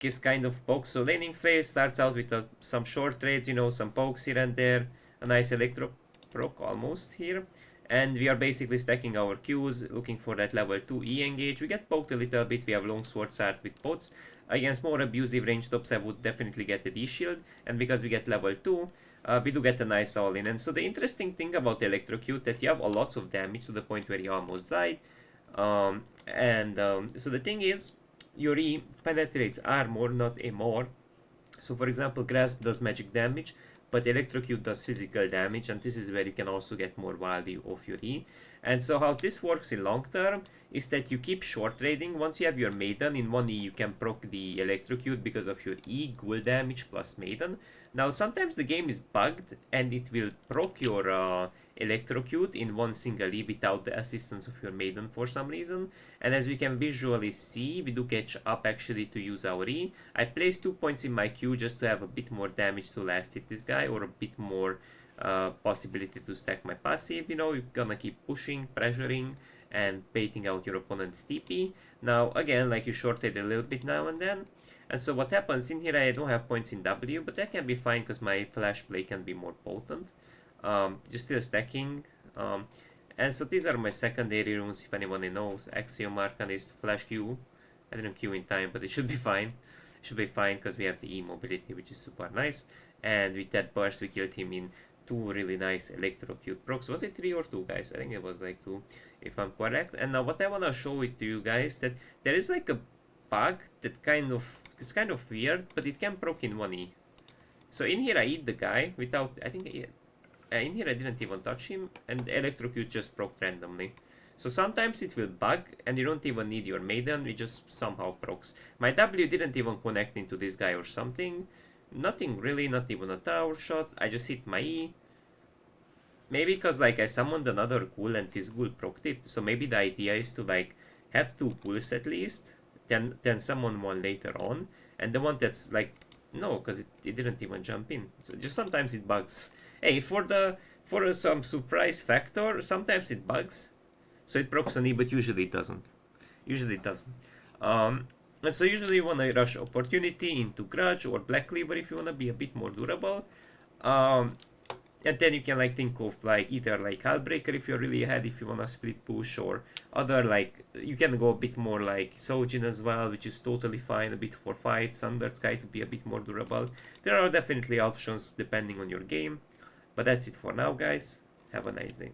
this kind of poke. So laning phase starts out with some short trades, you know, some pokes here and there, a nice electro proc almost here. And we are basically stacking our Qs, looking for that level 2 E engage. We get poked a little bit, we have longsword art with pots. Against more abusive range tops I would definitely get the D shield, and because we get level 2, we do get a nice all-in. And so the interesting thing about Electrocute that you have a lots of damage to the point where you almost died. So the thing is, Yori penetrates armor, not a more. So for example, Grasp does magic damage, but Electrocute does physical damage, and this is where you can also get more value of your E. And so how this works in long term is that you keep short trading. Once you have your Maiden, in 1E you can proc the Electrocute because of your E, ghoul damage plus Maiden. Now sometimes the game is bugged and it will proc your Electrocute in one single E without the assistance of your Maiden for some reason. And as we can visually see, we do catch up actually to use our E. I placed 2 points in my Q just to have a bit more damage to last hit this guy, or a bit more possibility to stack my passive. You know, you're gonna keep pushing, pressuring, and baiting out your opponent's TP. Now again, like, you short trade a little bit now and then. And so what happens in here, I don't have points in W, but that can be fine because my flash play can be more potent. Just still stacking. And so these are my secondary runes, if anyone knows. Axiom Arcanist, Flash Q. I didn't Q in time, but it should be fine. It should be fine because we have the E mobility, which is super nice. And with that burst, we killed him in 2 really nice Electrocute procs. Was it 3 or 2, guys? I think it was like 2, if I'm correct. And now what I want to show it to you guys, that there is like a bug that is kind of weird, but it can proc in 1E. So in here I eat the guy without, I think in here I didn't even touch him, and Electrocute just proc randomly. So sometimes it will bug and you don't even need your Maiden, it just somehow procs. My W didn't even connect into this guy or something. Nothing really, not even a tower shot. I just hit my E. Maybe because like I summoned another ghoul and this ghoul procced it. So maybe the idea is to like have 2 ghouls at least, then summon one later on. And the one that's like, no, because it didn't even jump in. So just sometimes it bugs. Hey, for some surprise factor, sometimes it bugs. So it procs on E, but usually it doesn't. Usually it doesn't. And so usually you want to rush Opportunity into Grudge or Black Cleaver if you want to be a bit more durable. And then you can like think of like either like Hullbreaker if you're really ahead, if you want to split push, or other like, you can go a bit more like Sojin as well, which is totally fine, a bit for fights, Thunder Sky to be a bit more durable. There are definitely options depending on your game. But that's it for now, guys. Have a nice day.